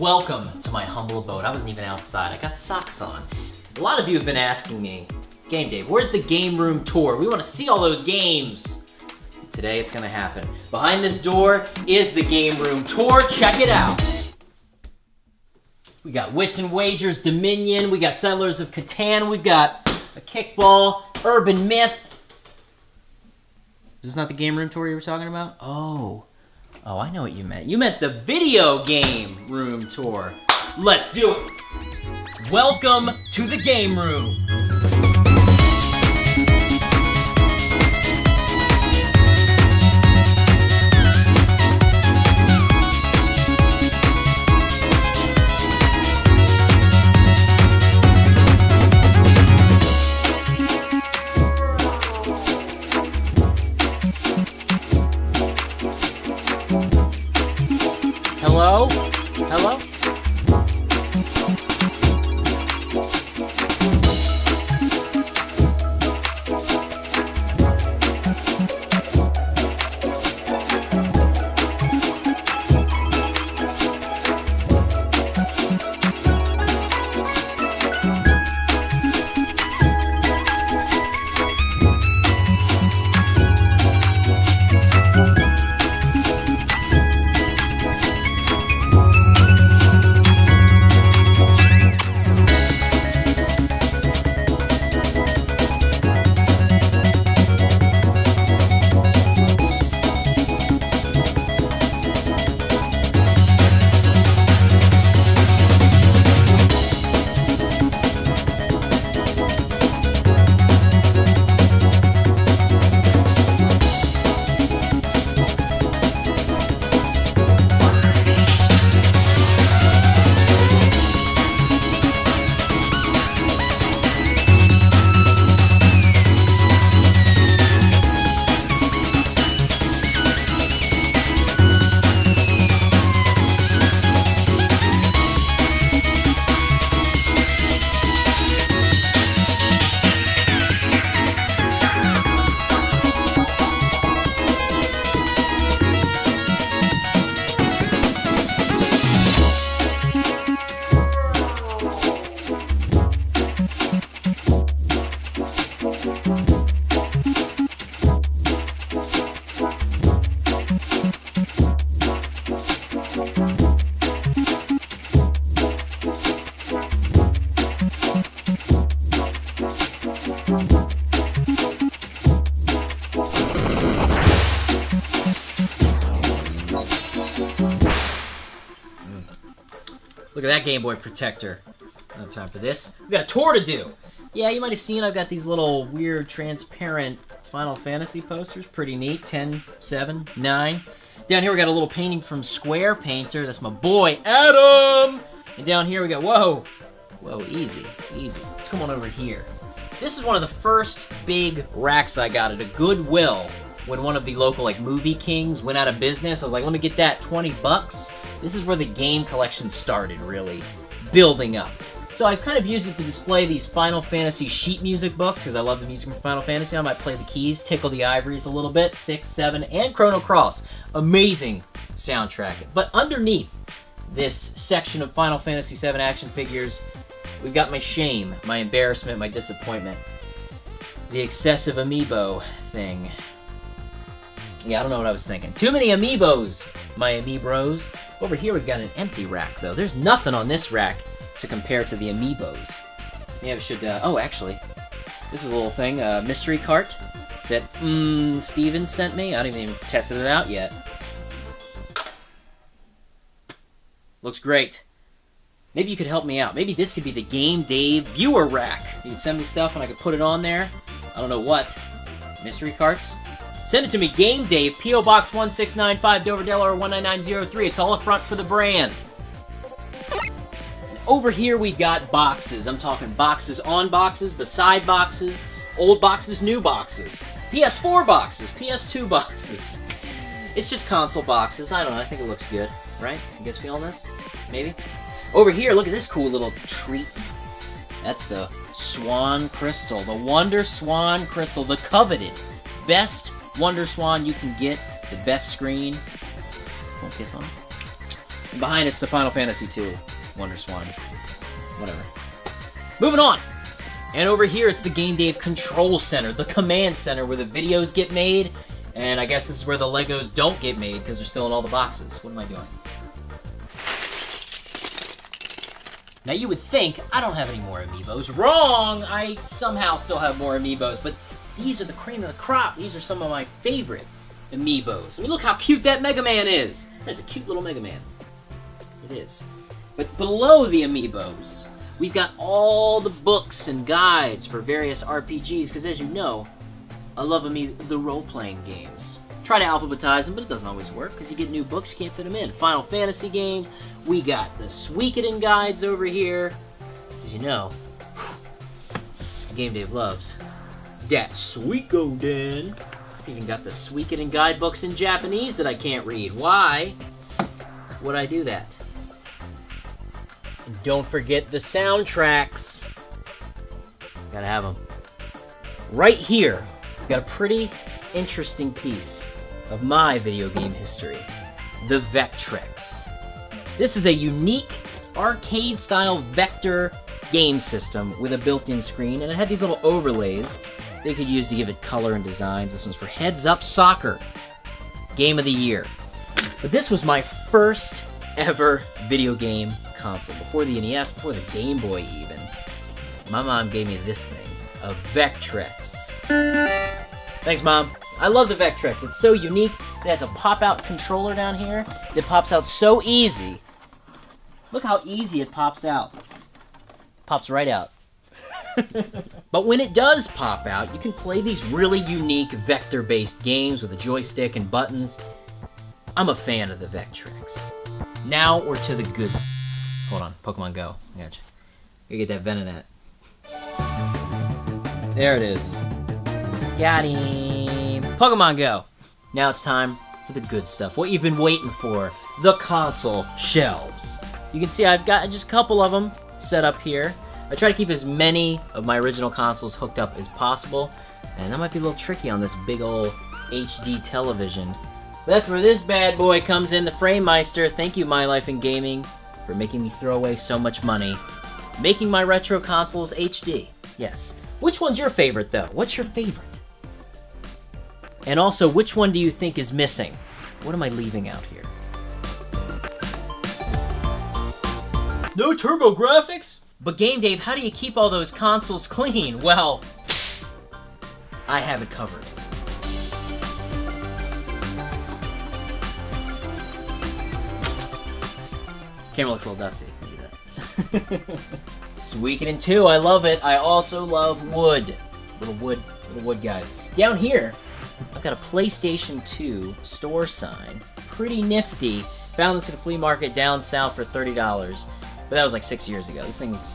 Welcome to my humble abode. I wasn't even outside. I got socks on. A lot of you have been asking me, Game Dave, where's the game room tour? We want to see all those games. Today it's gonna happen. Behind this door is the game room tour. Check it out. We got Wits and Wagers, Dominion, we got Settlers of Catan, we've got a kickball, Urban Myth. Is this not the game room tour you were talking about? Oh, I know what you meant. You meant the video game room tour. Let's do it. Welcome to the game room. Hello? Hello? Look at that Game Boy protector. No time for this. We've got a tour to do. Yeah, you might have seen I've got these little weird transparent Final Fantasy posters. Pretty neat. 10, 7, 9. Down here we got a little painting from Square Painter. That's my boy, Adam! And down here we got, whoa, easy. Let's come on over here. This is one of the first big racks I got at a Goodwill when one of the local movie kings went out of business. I was like, let me get that, 20 bucks. This is where the game collection started, really building up. So I've kind of used it to display these Final Fantasy sheet music books, because I love the music from Final Fantasy. I might play the keys, tickle the ivories a little bit, 6, 7, and Chrono Cross. Amazing soundtrack. But underneath this section of Final Fantasy VII action figures, we've got my shame, my embarrassment, my disappointment. The excessive amiibo thing. Yeah, I don't know what I was thinking. Too many amiibos, my amiibros. Over here we've got an empty rack, though. There's nothing on this rack to compare to the amiibos. Maybe I should, oh, actually, this is a little thing, a mystery cart that, Steven sent me. I haven't even tested it out yet. Looks great. Maybe you could help me out. Maybe this could be the Game Dave viewer rack. You can send me stuff and I could put it on there. I don't know what. Mystery carts? Send it to me, Game Dave, P.O. Box 1695, Dover, Delaware 19903. It's all up front for the brand. And over here we've got boxes. I'm talking boxes on boxes, beside boxes, old boxes, new boxes. PS4 boxes, PS2 boxes. It's just console boxes. I don't know, I think it looks good, right? You guys feeling this? Maybe? Over here, look at this cool little treat. That's the Swan Crystal, the Wonder Swan Crystal, the coveted best Wonder Swan you can get, the best screen. Don't kiss on it. And behind it's the Final Fantasy II Wonder Swan. Whatever. Moving on! And over here, it's the Game Dave Control Center, the Command Center, where the videos get made. And I guess this is where the Legos don't get made, because they're still in all the boxes. What am I doing? Now, you would think I don't have any more Amiibos. Wrong! I somehow still have more Amiibos, but these are the cream of the crop. These are some of my favorite Amiibos. I mean, look how cute that Mega Man is. There's a cute little Mega Man. It is. But below the Amiibos, we've got all the books and guides for various RPGs, because as you know, I love the role-playing games. Try to alphabetize them, but it doesn't always work, because you get new books, you can't fit them in. Final Fantasy games, we got the Suikoden guides over here. As you know, Game Dave loves that Suikoden. I've even got the Suikoden guidebooks in Japanese that I can't read. Why would I do that? And don't forget the soundtracks. Gotta have them. Right here, we've got a pretty interesting piece of my video game history. The Vectrex. This is a unique arcade-style vector game system with a built-in screen, and it had these little overlays they could use to give it color and designs. This one's for Heads Up Soccer. Game of the Year. But this was my first ever video game console. Before the NES, before the Game Boy even. My mom gave me this thing, a Vectrex. Thanks, Mom. I love the Vectrex. It's so unique. It has a pop-out controller down here that pops out so easy. Look how easy it pops out. Pops right out. But when it does pop out, you can play these really unique vector-based games with a joystick and buttons. I'm a fan of the Vectrex. Now we're to the good... Hold on, Pokemon Go. I gotcha. You get that Venonat. There it is. Got him. Pokemon Go. Now it's time for the good stuff. What you've been waiting for. The console shelves. You can see I've got just a couple of them set up here. I try to keep as many of my original consoles hooked up as possible, and that might be a little tricky on this big old HD television. But that's where this bad boy comes in, the Framemeister. Thank you, My Life in Gaming, for making me throw away so much money. Making my retro consoles HD. Yes. Which one's your favorite, though? What's your favorite? And also, which one do you think is missing? What am I leaving out here? No TurboGrafx? But Game Dave, how do you keep all those consoles clean? Well, I have it covered. Camera looks a little dusty. Look at that. Suikoden 2, I love it. I also love wood. Little wood guys. Down here, I've got a PlayStation 2 store sign. Pretty nifty. Found this at a flea market down south for $30. But that was like 6 years ago. This thing's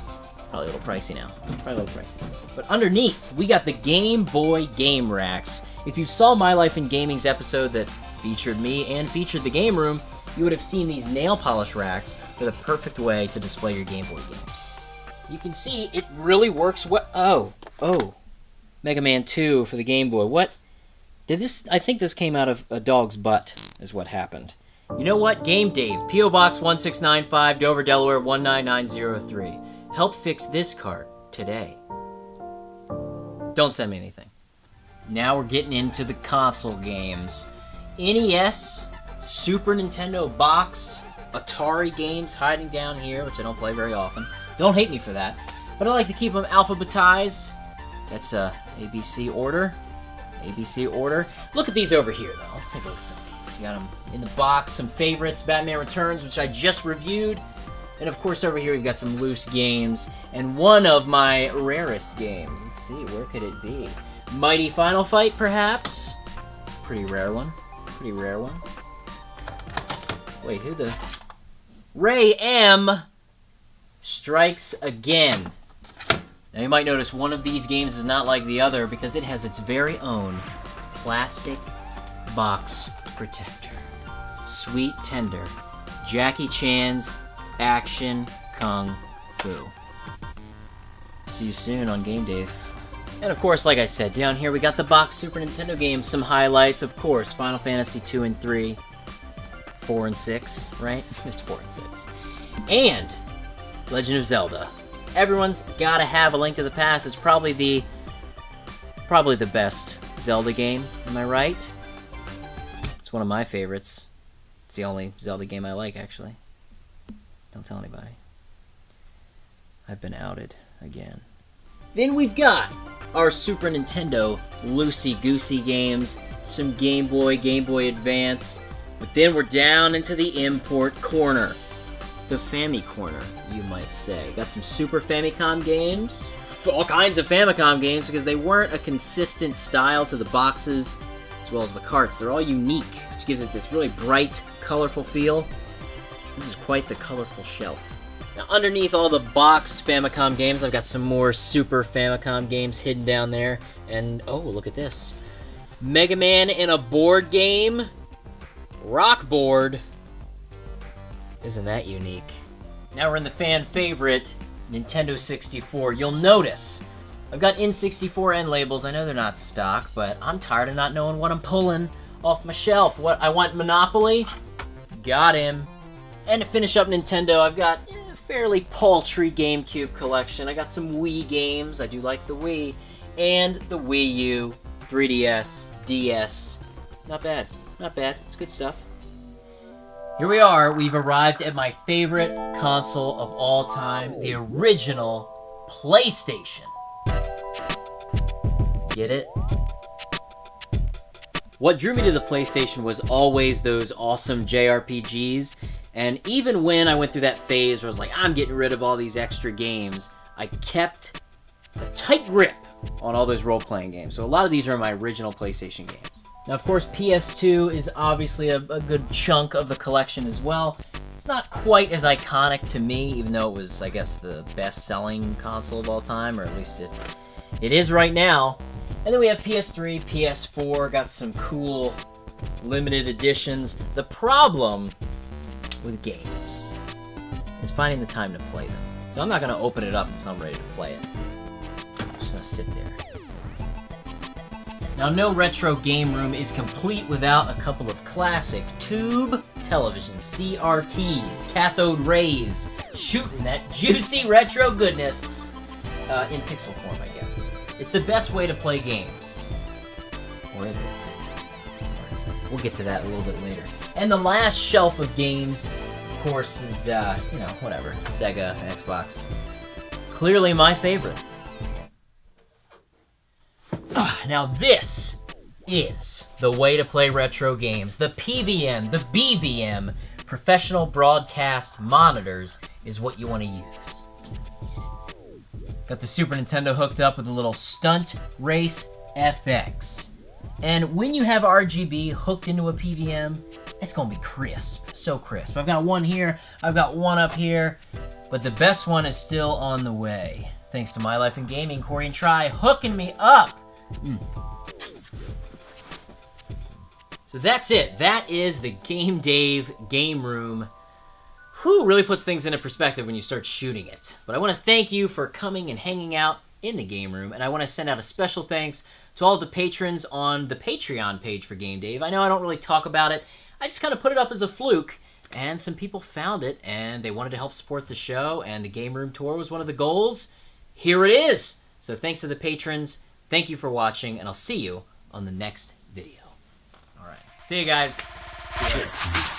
probably a little pricey now. Probably a little pricey. But underneath, we got the Game Boy game racks. If you saw My Life in Gaming's episode that featured me and featured the game room, you would have seen these nail polish racks are the perfect way to display your Game Boy games. You can see it really works well. Oh. Mega Man 2 for the Game Boy. What? Did this... I think this came out of a dog's butt, is what happened. You know what? Game Dave, P.O. Box 1695, Dover, Delaware 19903. Help fix this cart today. Don't send me anything. Now we're getting into the console games. NES, Super Nintendo boxed, Atari games hiding down here, which I don't play very often. Don't hate me for that. But I like to keep them alphabetized. That's ABC order. ABC order. Look at these over here, though. Let's take a look at some of these. You got them in the box, some favorites, Batman Returns, which I just reviewed. And of course over here we've got some loose games, and one of my rarest games. Let's see, where could it be? Mighty Final Fight, perhaps? Pretty rare one. Pretty rare one. Wait, who the... Ray M strikes again. Now you might notice one of these games is not like the other because it has its very own plastic box protector. Sweet Tender. Jackie Chan's Action Kung Fu. See you soon on Game Dave. And of course, like I said, down here we got the box Super Nintendo games. Some highlights, of course, Final Fantasy 2 and 3. 4 and 6, right? It's 4 and 6. And Legend of Zelda. Everyone's gotta have A Link to the Past. It's probably the best Zelda game, am I right? It's one of my favorites. It's the only Zelda game I like, actually. Don't tell anybody. I've been outed again. Then we've got our Super Nintendo loosey-goosey games, some Game Boy, Game Boy Advance, but then we're down into the import corner. The Fammy corner, you might say. Got some Super Famicom games, all kinds of Famicom games, because they weren't a consistent style to the boxes as well as the carts. They're all unique, which gives it this really bright, colorful feel. This is quite the colorful shelf. Now, underneath all the boxed Famicom games, I've got some more Super Famicom games hidden down there. And, oh, look at this. Mega Man in a board game. Rock Board. Isn't that unique? Now we're in the fan favorite, Nintendo 64. You'll notice I've got N64 end labels. I know they're not stock, but I'm tired of not knowing what I'm pulling off my shelf. What I want Monopoly? Got him. And to finish up Nintendo, I've got a fairly paltry GameCube collection. I got some Wii games. I do like the Wii. And the Wii U, 3DS, DS. Not bad. Not bad. It's good stuff. Here we are, we've arrived at my favorite console of all time, the original PlayStation. Get it? What drew me to the PlayStation was always those awesome JRPGs, and even when I went through that phase where I was like, I'm getting rid of all these extra games, I kept a tight grip on all those role-playing games. So a lot of these are my original PlayStation games. Now, of course, PS2 is obviously a good chunk of the collection as well. It's not quite as iconic to me, even though it was, I guess, the best-selling console of all time, or at least it is right now. And then we have PS3, PS4, got some cool limited editions. The problem with games is finding the time to play them. So I'm not going to open it up until I'm ready to play it. I'm just going to sit there. Now, no retro game room is complete without a couple of classic tube televisions, CRTs, cathode rays, shooting that juicy retro goodness in pixel form, I guess. It's the best way to play games. Or is it? We'll get to that a little bit later. And the last shelf of games, of course, is, you know, whatever, Sega, Xbox. Clearly my favorites. Now this is the way to play retro games. The PVM, the BVM, professional broadcast monitors is what you want to use. Got the Super Nintendo hooked up with a little Stunt Race FX. And when you have RGB hooked into a PVM, it's going to be crisp, so crisp. I've got one here, I've got one up here, but the best one is still on the way. Thanks to My Life in Gaming, Corey and Try hooking me up. So that's it. That is the Game Dave Game Room. Whew, really puts things into perspective when you start shooting it. But I want to thank you for coming and hanging out in the Game Room, and I want to send out a special thanks to all the patrons on the Patreon page for Game Dave. I know I don't really talk about it. I just kind of put it up as a fluke, and some people found it, and they wanted to help support the show, and the Game Room tour was one of the goals. Here it is! So thanks to the patrons. Thank you for watching, and I'll see you on the next video. All right. See you guys. Cheers.